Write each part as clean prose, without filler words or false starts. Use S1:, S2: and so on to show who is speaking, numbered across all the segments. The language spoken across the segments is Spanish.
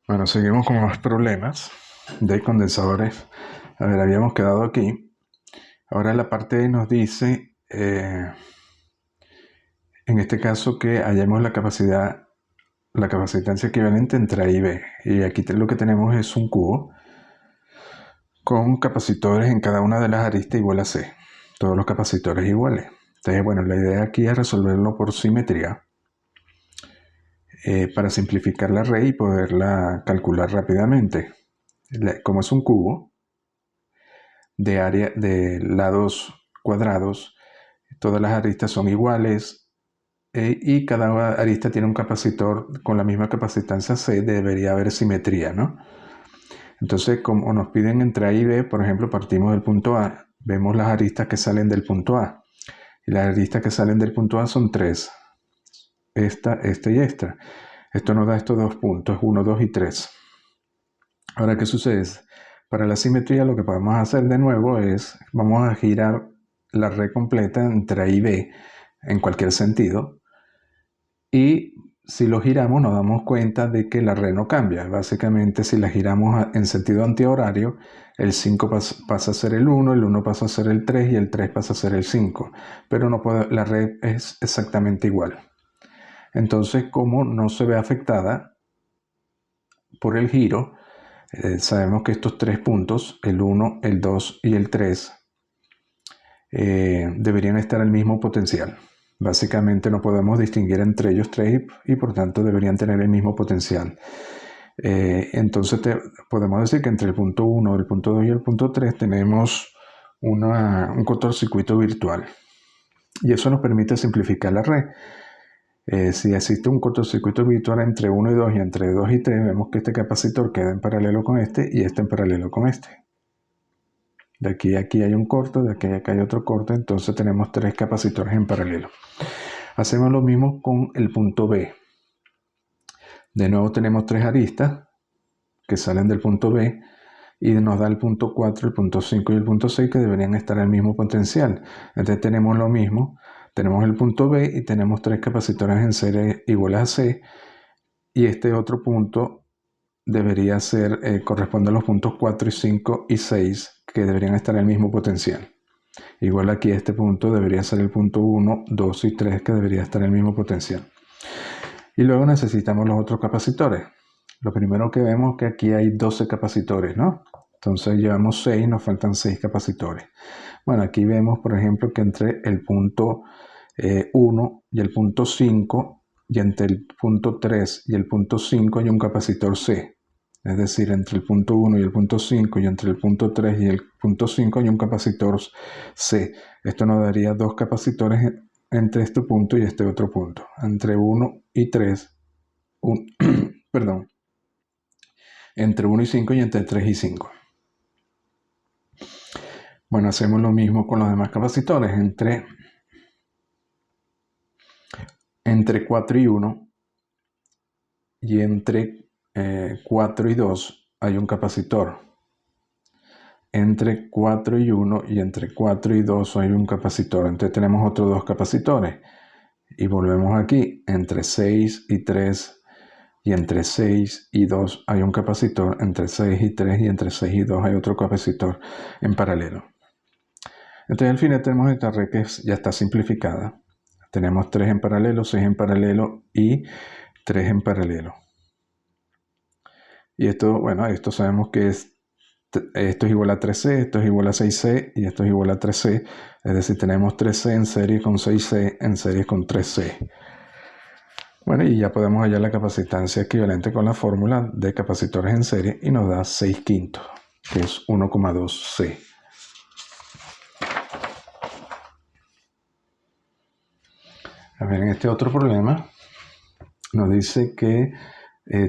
S1: Bueno, seguimos con más problemas de condensadores. A ver, habíamos quedado aquí. Ahora la parte D nos dice, en este caso, que hallemos la capacidad, la capacitancia equivalente entre A y B. Y aquí lo que tenemos es un cubo con capacitores en cada una de las aristas igual a C. Todos los capacitores iguales. Entonces, bueno, la idea aquí es resolverlo por simetría. Para simplificar la array y poderla calcular rápidamente. Como es un cubo de área de lados cuadrados, todas las aristas son iguales y cada arista tiene un capacitor con la misma capacitancia C, debería haber simetría, ¿no? Entonces, como nos piden entre A y B, por ejemplo, partimos del punto A, vemos las aristas que salen del punto A. Y las aristas que salen del punto A son tres. Esta y esta. Esto nos da estos dos puntos, 1, 2 y 3. Ahora, ¿qué sucede? Para la simetría lo que podemos hacer de nuevo es, vamos a girar la red completa entre A y B en cualquier sentido. Y si lo giramos nos damos cuenta de que la red no cambia. Básicamente, si la giramos en sentido antihorario, el 5 pasa a ser el 1, el 1 pasa a ser el 3 y el 3 pasa a ser el 5. Pero no puede, la red es exactamente igual. Entonces, como no se ve afectada por el giro, sabemos que estos tres puntos, el 1, el 2 y el 3, deberían estar al mismo potencial. Básicamente no podemos distinguir entre ellos tres y por tanto deberían tener el mismo potencial. Entonces podemos decir que entre el punto 1, el punto 2 y el punto 3 tenemos un cortocircuito virtual. Y eso nos permite simplificar la red. Si existe un cortocircuito virtual entre 1 y 2 y entre 2 y 3, vemos que este capacitor queda en paralelo con este y este en paralelo con este. De aquí a aquí hay un corto, de aquí a acá hay otro corto, entonces tenemos tres capacitores en paralelo. Hacemos lo mismo con el punto B. De nuevo tenemos tres aristas que salen del punto B y nos da el punto 4, el punto 5 y el punto 6 que deberían estar al mismo potencial. Entonces tenemos lo mismo, tenemos el punto B y tenemos tres capacitores en serie iguales a C y este otro punto debería ser, corresponde a los puntos 4 y 5 y 6 que deberían estar al mismo potencial. Igual aquí este punto debería ser el punto 1, 2 y 3 que debería estar el mismo potencial. Y luego necesitamos los otros capacitores. Lo primero que vemos es que aquí hay 12 capacitores, ¿no? Entonces llevamos 6, nos faltan 6 capacitores. Bueno, aquí vemos, por ejemplo, que entre el punto 1 y el punto 5 y entre el punto 3 y el punto 5 hay un capacitor C. Es decir, entre el punto 1 y el punto 5 y entre el punto 3 y el punto 5 hay un capacitor C. Esto nos daría dos capacitores entre este punto y este otro punto. Entre 1 y 3, perdón, entre 1 y 5 y entre 3 y 5. Bueno, hacemos lo mismo con los demás capacitores. Entre 4 y 1 y entre 4 y 2 hay un capacitor. Entre 4 y 1 y entre 4 y 2 hay un capacitor. Entonces tenemos otros dos capacitores. Y volvemos aquí. Entre 6 y 3 y entre 6 y 2 hay un capacitor. Entre 6 y 3 y entre 6 y 2 hay otro capacitor en paralelo. Entonces al final tenemos esta red que ya está simplificada. Tenemos 3 en paralelo, 6 en paralelo y 3 en paralelo. Y esto, bueno, esto sabemos que esto es igual a 3C, esto es igual a 6C y esto es igual a 3C. Es decir, tenemos 3C en serie con 6C en serie con 3C. Bueno, y ya podemos hallar la capacitancia equivalente con la fórmula de capacitores en serie y nos da 6 quintos, que es 1,2C. A ver, en este otro problema nos dice que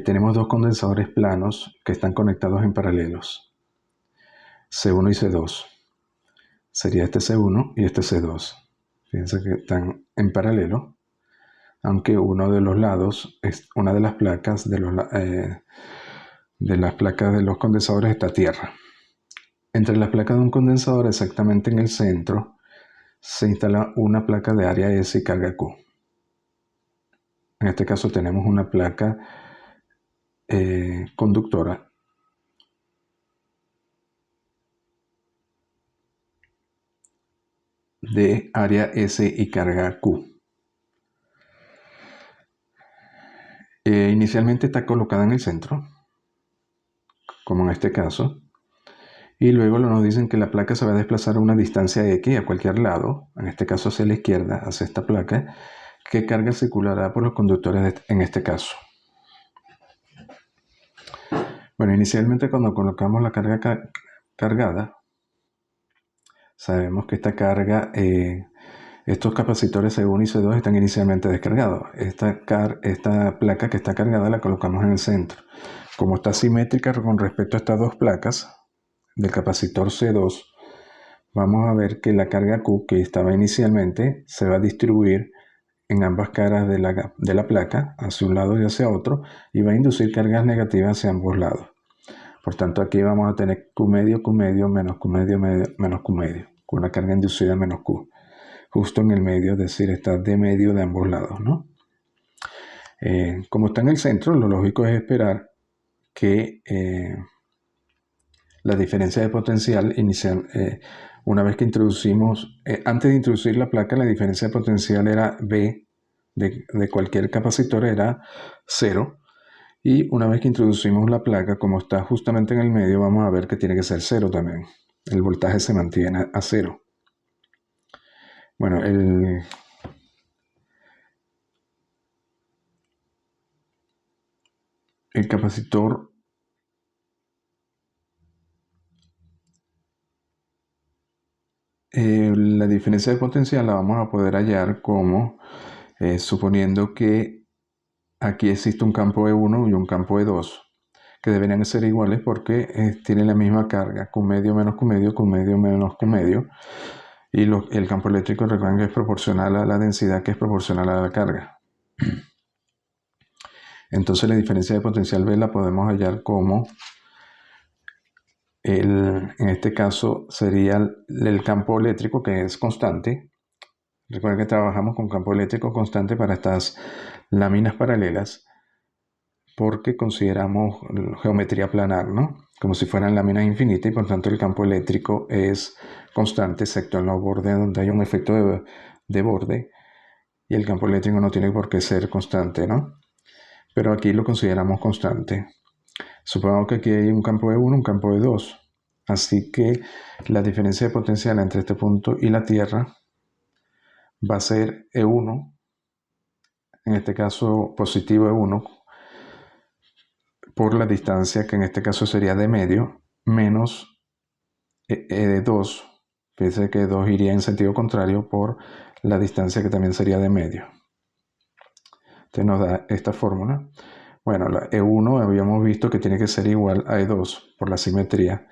S1: tenemos dos condensadores planos que están conectados en paralelos, C1 y C2. Sería este C1 y este C2. Fíjense que están en paralelo, aunque uno de los lados, una de las placas de las placas de los condensadores está a tierra. Entre las placas de un condensador, exactamente en el centro, se instala una placa de área S y carga Q. En este caso tenemos una placa conductora de área S y carga Q. Inicialmente está colocada en el centro, como en este caso, y luego nos dicen que la placa se va a desplazar a una distancia X a cualquier lado, en este caso hacia la izquierda, hacia esta placa. ¿Qué carga circulará por los conductores en este caso? Bueno, inicialmente cuando colocamos la carga cargada, sabemos que esta carga, estos capacitores C1 y C2 están inicialmente descargados. Esta placa que está cargada la colocamos en el centro. Como está simétrica con respecto a estas dos placas del capacitor C2, vamos a ver que la carga Q que estaba inicialmente se va a distribuir en ambas caras de la placa, hacia un lado y hacia otro, y va a inducir cargas negativas hacia ambos lados. Por tanto, aquí vamos a tener Q medio, menos Q medio, menos Q medio, con una carga inducida menos Q, justo en el medio, es decir, está de medio de ambos lados, ¿no? Como está en el centro, lo lógico es esperar que la diferencia de potencial inicial, una vez que introducimos, antes de introducir la placa, la diferencia de potencial era V de cualquier capacitor era 0. Y una vez que introducimos la placa, como está justamente en el medio, vamos a ver que tiene que ser 0 también. El voltaje se mantiene a 0. Bueno, el capacitor la diferencia de potencial la vamos a poder hallar como suponiendo que aquí existe un campo E1 y un campo E2 que deberían ser iguales porque tienen la misma carga, Q medio menos Q medio, Q medio menos Q medio, y el campo eléctrico recuerden que es proporcional a la densidad, que es proporcional a la carga. Entonces la diferencia de potencial B la podemos hallar como en este caso sería el campo eléctrico, que es constante. Recuerden que trabajamos con campo eléctrico constante para estas láminas paralelas porque consideramos geometría planar, ¿no? Como si fueran láminas infinitas, y por tanto el campo eléctrico es constante, excepto en los bordes donde hay un efecto de borde, y el campo eléctrico no tiene por qué ser constante, ¿no? Pero aquí lo consideramos constante. Supongamos que aquí hay un campo E1, un campo E2, así que la diferencia de potencial entre este punto y la Tierra va a ser E1, en este caso positivo E1, por la distancia que en este caso sería de medio, menos E2, fíjense que 2 iría en sentido contrario por la distancia que también sería de medio. Entonces nos da esta fórmula. Bueno, la E1 habíamos visto que tiene que ser igual a E2 por la simetría.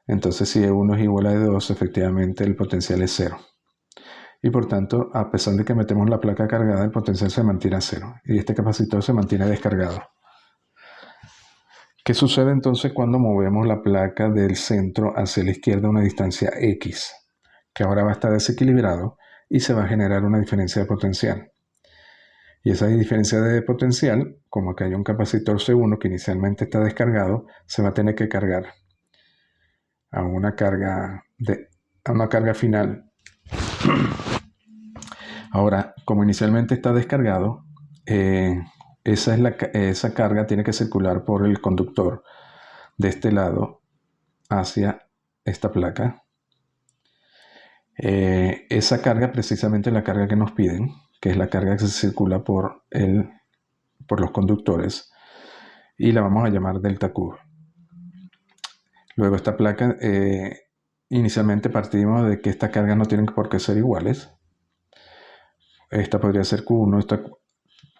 S1: Entonces si E1 es igual a E2, efectivamente el potencial es 0. Y por tanto, a pesar de que metemos la placa cargada, el potencial se mantiene a 0. Y este capacitor se mantiene descargado. ¿Qué sucede entonces cuando movemos la placa del centro hacia la izquierda a una distancia X? Que ahora va a estar desequilibrado y se va a generar una diferencia de potencial. Y esa diferencia de potencial, como que hay un capacitor C1 que inicialmente está descargado, se va a tener que cargar a una carga final. Ahora, como inicialmente está descargado, esa carga tiene que circular por el conductor de este lado hacia esta placa. Esa carga precisamente es la carga que nos piden, que es la carga que se circula por los conductores, y la vamos a llamar delta Q. Luego esta placa, inicialmente partimos de que estas cargas no tienen por qué ser iguales. Esta podría ser Q1, esta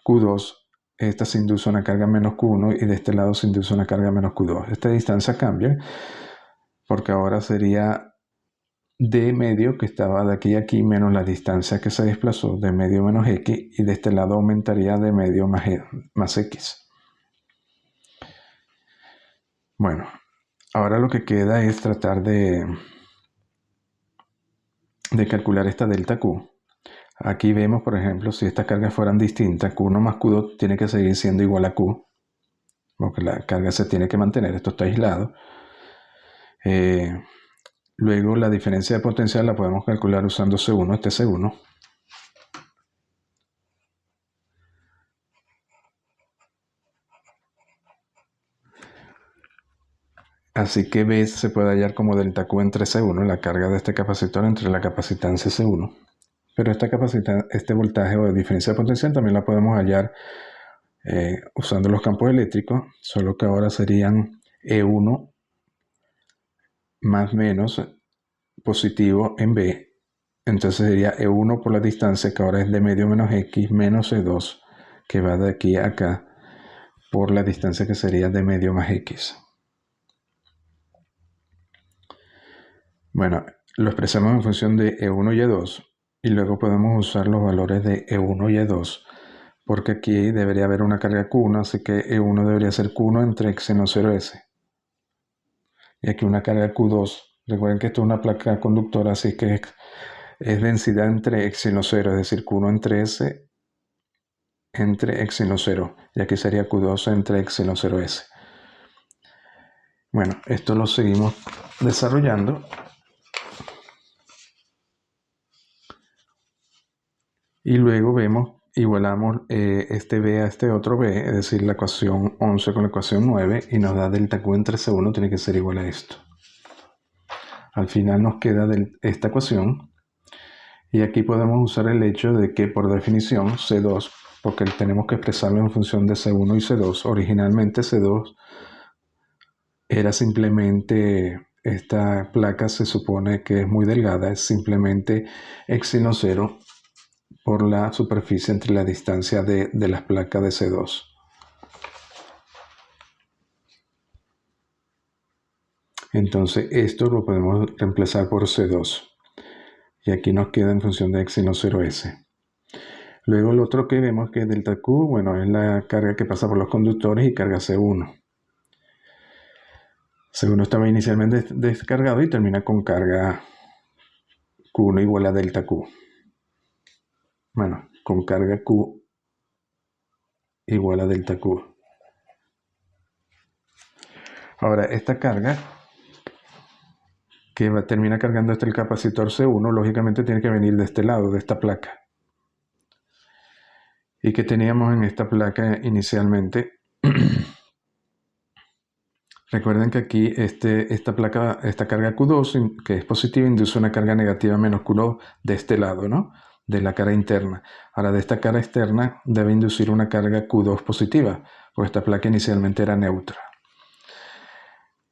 S1: Q2, esta se induce una carga menos Q1 y de este lado se induce una carga menos Q2. Esta distancia cambia porque ahora sería D medio, que estaba de aquí a aquí, menos la distancia que se desplazó, de medio menos X, y de este lado aumentaría de medio más X. Bueno, ahora lo que queda es tratar de calcular esta delta Q. Aquí vemos, por ejemplo, si estas cargas fueran distintas, Q1 más Q2 tiene que seguir siendo igual a Q. porque la carga se tiene que mantener, esto está aislado. Luego la diferencia de potencial la podemos calcular usando C1, este C1. Así que B se puede hallar como delta Q entre C1, la carga de este capacitor entre la capacitancia C1. Pero este voltaje o diferencia de potencial también la podemos hallar usando los campos eléctricos, solo que ahora serían E1 más menos positivo en B. Entonces sería E1 por la distancia, que ahora es de medio menos X, menos E2, que va de aquí a acá, por la distancia que sería de medio más X. Bueno, lo expresamos en función de E1 y E2, y luego podemos usar los valores de E1 y E2, porque aquí debería haber una carga Q1, así que E1 debería ser Q1 entre X menos 0S. Y aquí una carga Q2. Recuerden que esto es una placa conductora, así que es densidad entre X y 0, es decir, Q1 entre S entre X y 0. Y aquí sería Q2 entre X y 0S. Bueno, esto lo seguimos desarrollando. Y luego igualamos este B a este otro B, es decir, la ecuación 11 con la ecuación 9, y nos da delta Q entre C1 tiene que ser igual a esto. Al final nos queda esta ecuación, y aquí podemos usar el hecho de que por definición C2, porque tenemos que expresarlo en función de C1 y C2, originalmente C2 era simplemente, esta placa se supone que es muy delgada, es simplemente epsilon 0 por la superficie entre la distancia de las placas de C2. Entonces esto lo podemos reemplazar por C2. Y aquí nos queda en función de epsilon 0S. Luego lo otro que vemos que delta Q, bueno, es la carga que pasa por los conductores y carga C1. C1 estaba inicialmente descargado y termina con carga Q1 igual a delta Q. Bueno, con carga Q igual a delta Q. Ahora, esta carga que termina cargando el capacitor C1, lógicamente tiene que venir de este lado, de esta placa. Y que teníamos en esta placa inicialmente. Recuerden que aquí esta carga Q2, que es positiva, induce una carga negativa menos Q2 de este lado, ¿no? De la cara interna. Ahora, de esta cara externa debe inducir una carga Q2 positiva, porque esta placa inicialmente era neutra.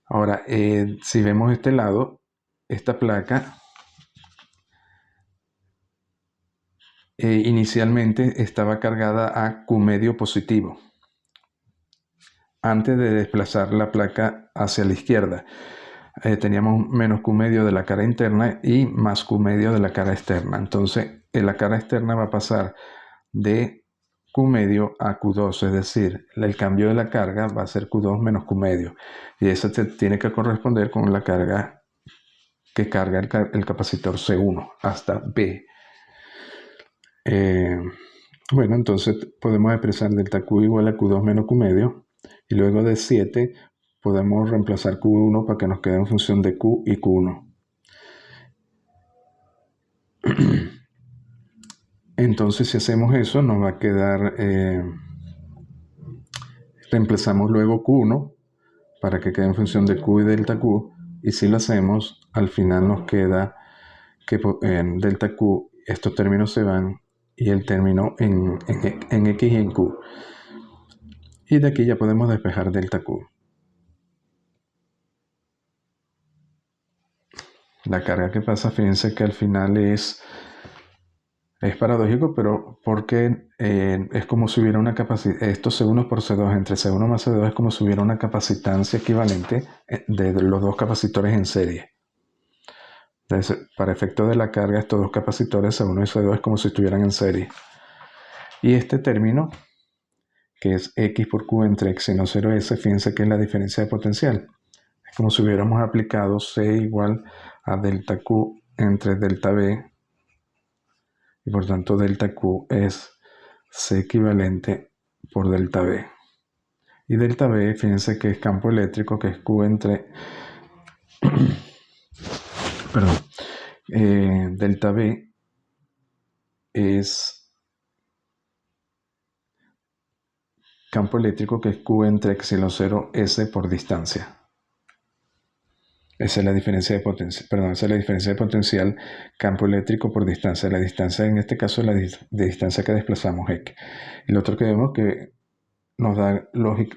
S1: Ahora, si vemos este lado, esta placa inicialmente estaba cargada a Q medio positivo, antes de desplazar la placa hacia la izquierda. Teníamos menos Q medio de la cara interna y más Q medio de la cara externa. Entonces, la cara externa va a pasar de Q medio a Q2, es decir, el cambio de la carga va a ser Q2 menos Q medio. Y eso tiene que corresponder con la carga que carga el capacitor C1 hasta B. Bueno, entonces podemos expresar delta Q igual a Q2 menos Q medio. Y luego de 7 podemos reemplazar Q1 para que nos quede en función de Q y Q1. Entonces, si hacemos eso, nos va a quedar, reemplazamos luego Q1 para que quede en función de Q y delta Q, y si lo hacemos, al final nos queda que en delta Q estos términos se van y el término en X y en Q. Y de aquí ya podemos despejar delta Q. La carga que pasa, fíjense que al final es paradójico, pero porque es como si hubiera una capacidad, esto C1 por C2, entre C1 más C2 es como si hubiera una capacitancia equivalente de los dos capacitores en serie. Entonces, para efecto de la carga, estos dos capacitores C1 y C2 es como si estuvieran en serie. Y este término, que es X por Q entre X seno 0S, fíjense que es la diferencia de potencial. Es como si hubiéramos aplicado C igual a delta Q entre delta B, y por tanto delta Q es C equivalente por delta B. Y delta B, fíjense que es campo eléctrico, que es Q entre... perdón. Delta B es campo eléctrico, que es Q entre epsilon 0 S por distancia. Esa es la diferencia de potencia, perdón, esa es la diferencia de potencial campo eléctrico por distancia. La distancia en este caso es la distancia que desplazamos X. Y lo otro que vemos que nos da lógica,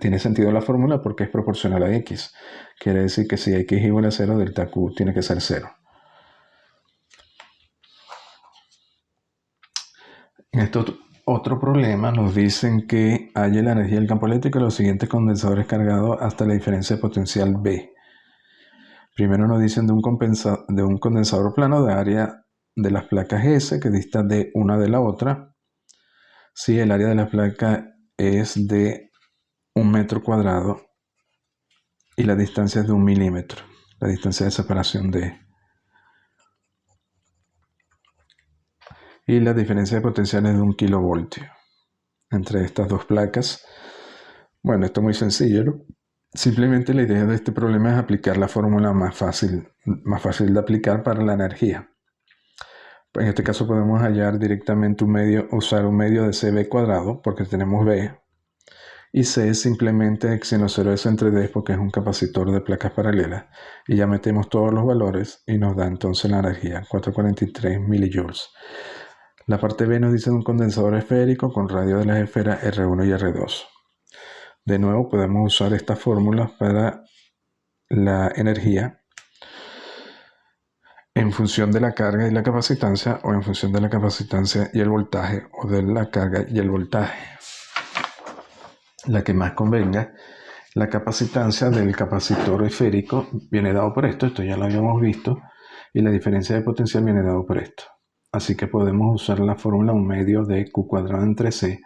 S1: tiene sentido la fórmula porque es proporcional a X. Quiere decir que si X igual a 0, delta Q tiene que ser 0. En este otro problema nos dicen que haya la energía del campo eléctrico de los siguientes condensadores cargados hasta la diferencia de potencial B. Primero nos dicen de un condensador plano de área de las placas S que dista de una de la otra. Si el área de la placa es de 1 metro cuadrado y la distancia es de 1 milímetro, la distancia de separación de... Y la diferencia de potencial es de 1 kilovoltio entre estas dos placas. Bueno, esto es muy sencillo, ¿no? Simplemente la idea de este problema es aplicar la fórmula más fácil de aplicar para la energía. En este caso podemos hallar directamente usar un medio de CB cuadrado, porque tenemos B, y C es simplemente epsilon 0S entre D, porque es un capacitor de placas paralelas, y ya metemos todos los valores y nos da entonces la energía, 443 millijoules. La parte B nos dice de un condensador esférico con radio de las esferas R1 y R2. De nuevo podemos usar estas fórmulas para la energía en función de la carga y la capacitancia, o en función de la capacitancia y el voltaje, o de la carga y el voltaje. La que más convenga. La capacitancia del capacitor esférico viene dado por esto ya lo habíamos visto, y la diferencia de potencial viene dado por esto. Así que podemos usar la fórmula 1 medio de Q cuadrado entre C,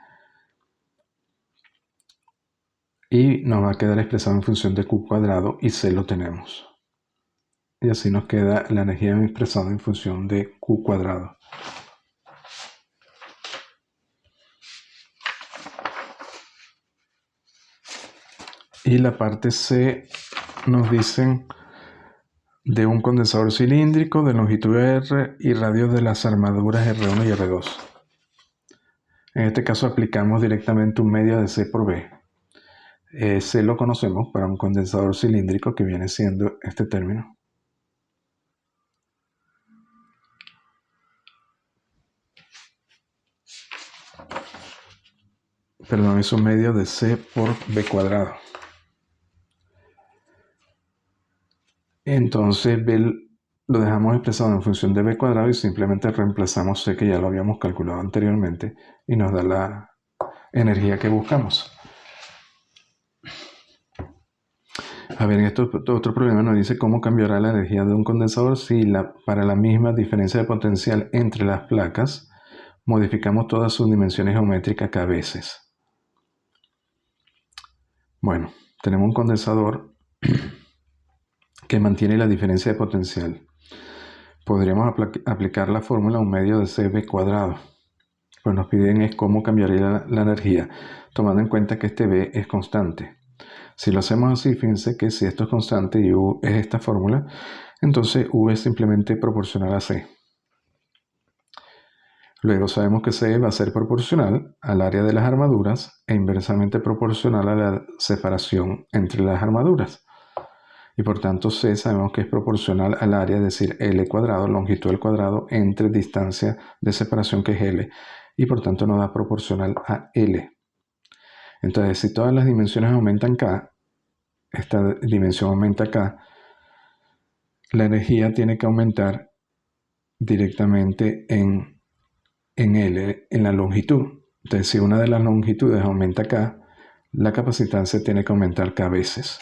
S1: y nos va a quedar expresado en función de Q cuadrado, y C lo tenemos. Y así nos queda la energía expresada en función de Q cuadrado. Y la parte C nos dicen de un condensador cilíndrico de longitud R y radio de las armaduras R1 y R2. En este caso aplicamos directamente un medio de C por B. C lo conocemos para un condensador cilíndrico, que viene siendo este término. Perdón, es un medio de C por B cuadrado. Entonces B lo dejamos expresado en función de B cuadrado y simplemente reemplazamos C, que ya lo habíamos calculado anteriormente, y nos da la energía que buscamos. A ver, en este otro problema nos dice cómo cambiará la energía de un condensador si para la misma diferencia de potencial entre las placas modificamos todas sus dimensiones geométricas K veces. Bueno, tenemos un condensador que mantiene la diferencia de potencial. Podríamos aplicar la fórmula 1 medio de CB cuadrado. Pues nos piden es cómo cambiaría la energía, tomando en cuenta que este B es constante. Si lo hacemos así, fíjense que si esto es constante y U es esta fórmula, entonces U es simplemente proporcional a C. Luego sabemos que C va a ser proporcional al área de las armaduras e inversamente proporcional a la separación entre las armaduras. Y por tanto C sabemos que es proporcional al área, es decir, L cuadrado, longitud al cuadrado, entre distancia de separación, que es L. Y por tanto nos da proporcional a L. Entonces, si todas las dimensiones aumentan K, esta dimensión aumenta K, la energía tiene que aumentar directamente en L, en la longitud. Entonces, si una de las longitudes aumenta K, la capacitancia tiene que aumentar K veces.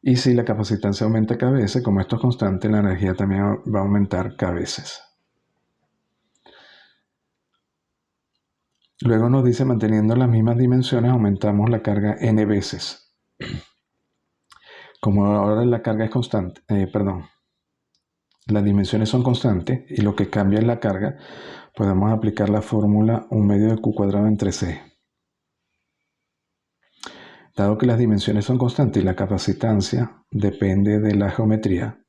S1: Y si la capacitancia aumenta K veces, como esto es constante, la energía también va a aumentar K veces. Luego nos dice, manteniendo las mismas dimensiones, aumentamos la carga n veces. Como ahora la carga es constante, las dimensiones son constantes y lo que cambia es la carga, podemos aplicar la fórmula 1 medio de Q cuadrado entre C. Dado que las dimensiones son constantes y la capacitancia depende de la geometría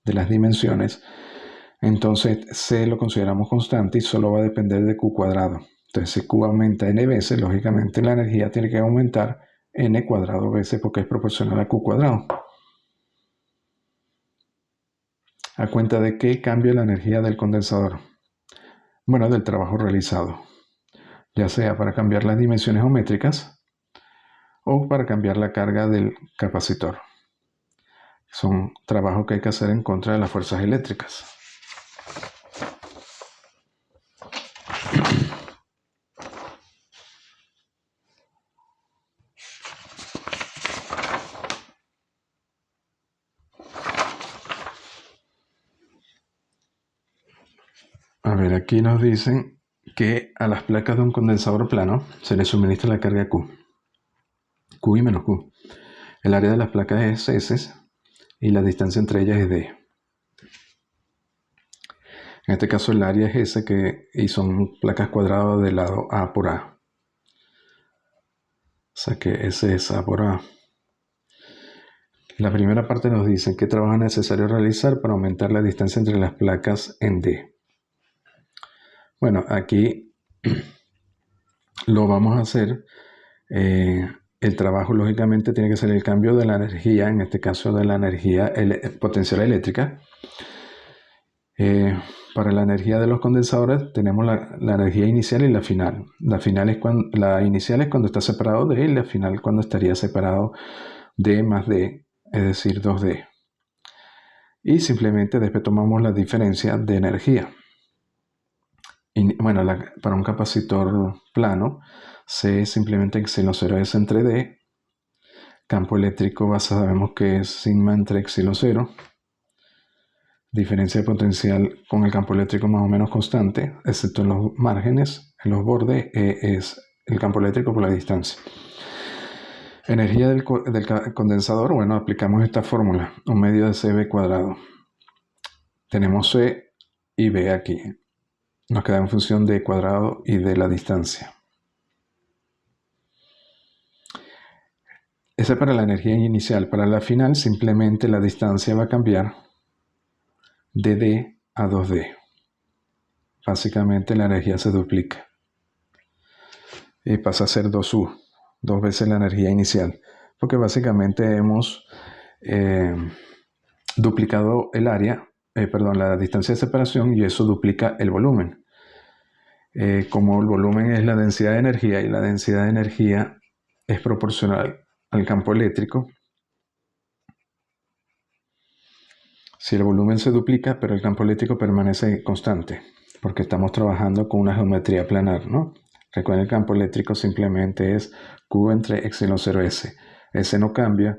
S1: de las dimensiones, entonces C lo consideramos constante y solo va a depender de Q cuadrado. Entonces, si Q aumenta n veces, lógicamente la energía tiene que aumentar n cuadrado veces porque es proporcional a Q cuadrado. ¿A cuenta de qué cambia la energía del condensador? Bueno, del trabajo realizado, ya sea para cambiar las dimensiones geométricas o para cambiar la carga del capacitor. Son trabajos que hay que hacer en contra de las fuerzas eléctricas. A ver, aquí nos dicen que a las placas de un condensador plano se les suministra la carga Q. Q y menos Q. El área de las placas es S y la distancia entre ellas es D. En este caso el área es S y son placas cuadradas del lado A por A. O sea que S es A por A. La primera parte nos dice qué trabajo es necesario realizar para aumentar la distancia entre las placas en D. Bueno, aquí lo vamos a hacer. El trabajo lógicamente tiene que ser el cambio de la energía, en este caso de la energía potencial eléctrica. Para la energía de los condensadores tenemos la energía inicial y la final. La inicial es cuando está separado de D y la final cuando estaría separado D más D, es decir, 2D. Y simplemente después tomamos la diferencia de energía. Y, bueno, para un capacitor plano, C es simplemente epsilon 0S entre D. Campo eléctrico, sabemos que es sigma entre epsilon 0. Diferencia de potencial con el campo eléctrico más o menos constante, excepto en los márgenes, en los bordes, es el campo eléctrico por la distancia. Energía del condensador, bueno, aplicamos esta fórmula, un medio de CB cuadrado. Tenemos C y B aquí. Nos queda en función de cuadrado y de la distancia. Esa es para la energía inicial. Para la final, simplemente la distancia va a cambiar de D a 2D. Básicamente la energía se duplica y pasa a ser 2U, 2 veces la energía inicial, porque básicamente hemos duplicado el área, la distancia de separación, y eso duplica el volumen. Como el volumen es la densidad de energía y la densidad de energía es proporcional al campo eléctrico, si el volumen se duplica, pero el campo eléctrico permanece constante, porque estamos trabajando con una geometría planar, ¿no? Recuerden, el campo eléctrico simplemente es Q entre epsilon 0S. S no cambia,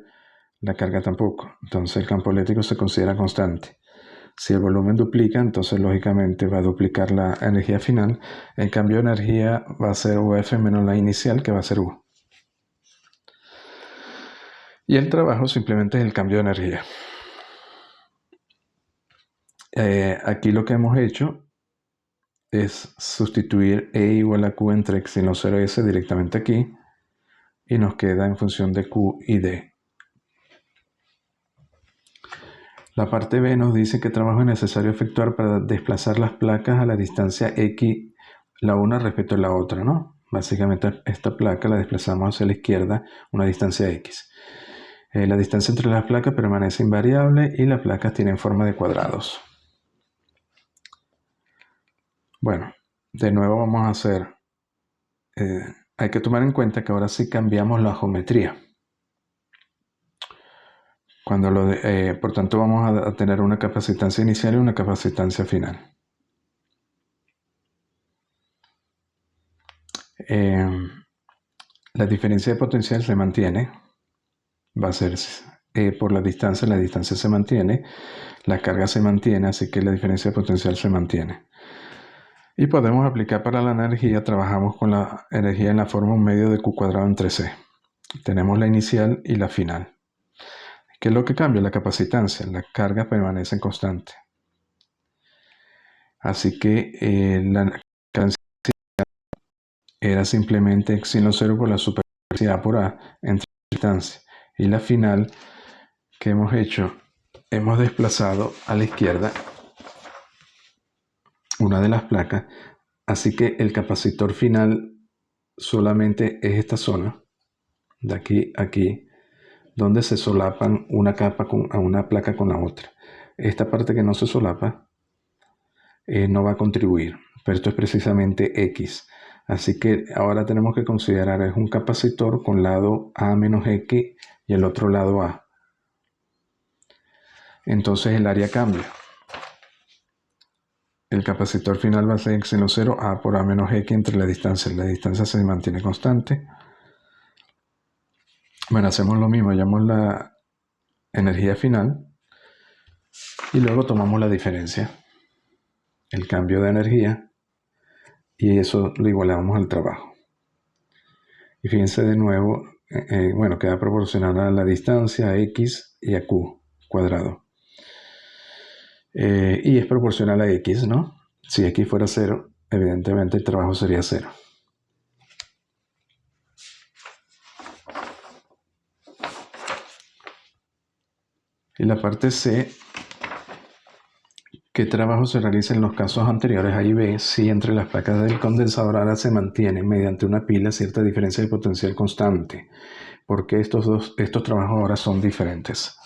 S1: la carga tampoco. Entonces el campo eléctrico se considera constante. Si el volumen duplica, entonces lógicamente va a duplicar la energía final. El cambio de energía va a ser UF menos la inicial, que va a ser U. Y el trabajo simplemente es el cambio de energía. Aquí lo que hemos hecho es sustituir E igual a Q entre epsilon 0S directamente aquí y nos queda en función de Q y D. La parte B nos dice qué trabajo es necesario efectuar para desplazar las placas a la distancia X, la una respecto a la otra, ¿no? Básicamente esta placa la desplazamos hacia la izquierda, una distancia X. La distancia entre las placas permanece invariable y las placas tienen forma de cuadrados. Bueno, de nuevo vamos a hacer, hay que tomar en cuenta que ahora sí cambiamos la geometría. Por tanto, vamos a tener una capacitancia inicial y una capacitancia final. La diferencia de potencial se mantiene. Va a ser por la distancia se mantiene, la carga se mantiene, así que la diferencia de potencial se mantiene. Y podemos aplicar para la energía, trabajamos con la energía en la forma un medio de Q cuadrado entre C. Tenemos la inicial y la final. ¿Qué es lo que cambia? La capacitancia. La carga permanece constante. Así que la capacitancia era simplemente epsilon 0 por la superficie A por A entre distancia. Y la final que hemos hecho, hemos desplazado a la izquierda una de las placas, así que el capacitor final solamente es esta zona, de aquí a aquí, donde se solapan una capa a una placa con la otra. Esta parte que no se solapa no va a contribuir, pero esto es precisamente X. Así que ahora tenemos que considerar es un capacitor con lado A menos X y el otro lado A. Entonces el área cambia. El capacitor final va a ser x en 0, A por A menos X entre la distancia. La distancia se mantiene constante. Bueno, hacemos lo mismo, hallamos la energía final y luego tomamos la diferencia, el cambio de energía, y eso lo igualamos al trabajo. Y fíjense de nuevo, bueno, queda proporcional a la distancia, a X y a Q cuadrado. Y es proporcional a X, ¿no? Si X fuera 0, evidentemente el trabajo sería 0. Y la parte C, ¿qué trabajo se realiza en los casos anteriores? Ahí B, si entre las placas del condensador ahora se mantiene mediante una pila cierta diferencia de potencial constante. Porque estos trabajos ahora son diferentes.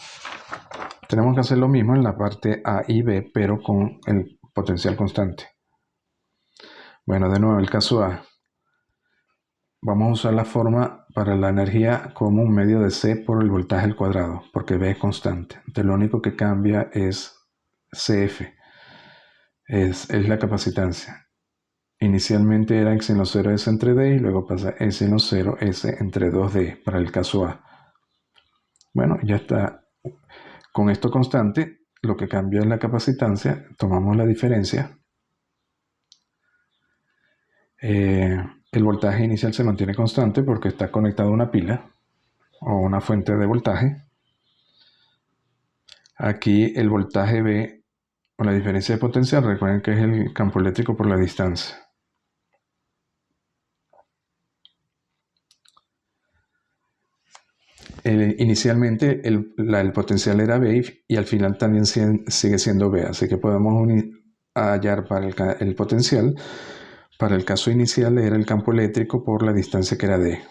S1: Tenemos que hacer lo mismo en la parte A y B, pero con el potencial constante. Bueno, de nuevo, el caso A. Vamos a usar la forma para la energía como un medio de C por el voltaje al cuadrado, porque B es constante. Entonces, lo único que cambia es CF, es la capacitancia. Inicialmente era x en 0 S entre D y luego pasa S en 0 S entre 2D para el caso A. Bueno, ya está. Con esto constante, lo que cambia es la capacitancia. Tomamos la diferencia. El voltaje inicial se mantiene constante porque está conectado a una pila o una fuente de voltaje. Aquí el voltaje B o la diferencia de potencial, recuerden que es el campo eléctrico por la distancia. Inicialmente el potencial era B y al final también sigue siendo B, así que podemos hallar para el potencial. Para el caso inicial era el campo eléctrico por la distancia que era D.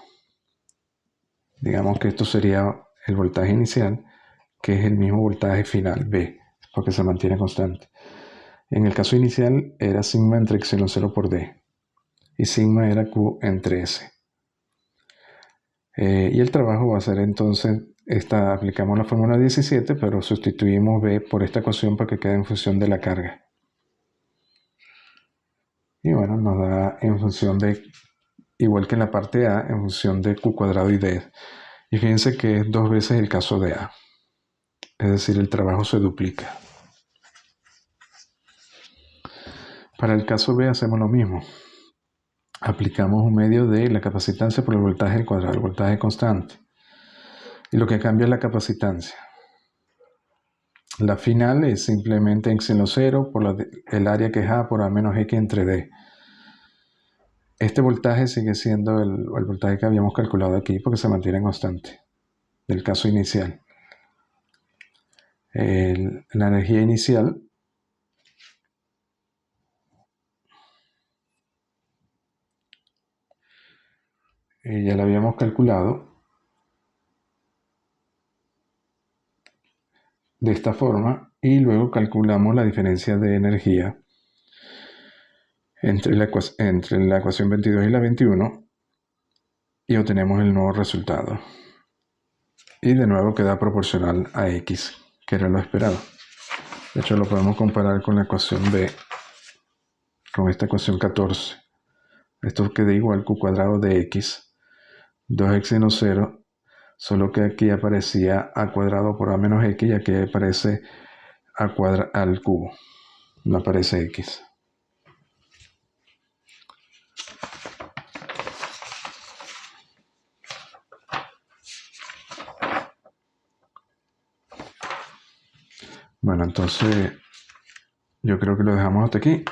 S1: Digamos que esto sería el voltaje inicial, que es el mismo voltaje final, B, porque se mantiene constante. En el caso inicial era sigma entre epsilon 0 por D, y sigma era Q entre S. Y el trabajo va a ser entonces, aplicamos la fórmula 17, pero sustituimos B por esta ecuación para que quede en función de la carga. Y bueno, nos da en función de, igual que en la parte A, en función de Q cuadrado y D. Y fíjense que es 2 veces el caso de A. Es decir, el trabajo se duplica. Para el caso B hacemos lo mismo. Aplicamos un medio de la capacitancia por el voltaje al cuadrado, el voltaje constante. Y lo que cambia es la capacitancia. La final es simplemente x en 0 por el área que es A por A menos X entre D. Este voltaje sigue siendo el voltaje que habíamos calculado aquí porque se mantiene constante del caso inicial. La energía inicial ya la habíamos calculado de esta forma y luego calculamos la diferencia de energía entre la ecuación 22 y la 21 y obtenemos el nuevo resultado. Y de nuevo queda proporcional a X, que era lo esperado. De hecho, lo podemos comparar con la ecuación B, con esta ecuación 14. Esto queda igual Q cuadrado de X, 2x menos 0, solo que aquí aparecía A cuadrado por A menos X y aquí aparece A cuadrado al cubo, no aparece X. Bueno, entonces yo creo que lo dejamos hasta aquí.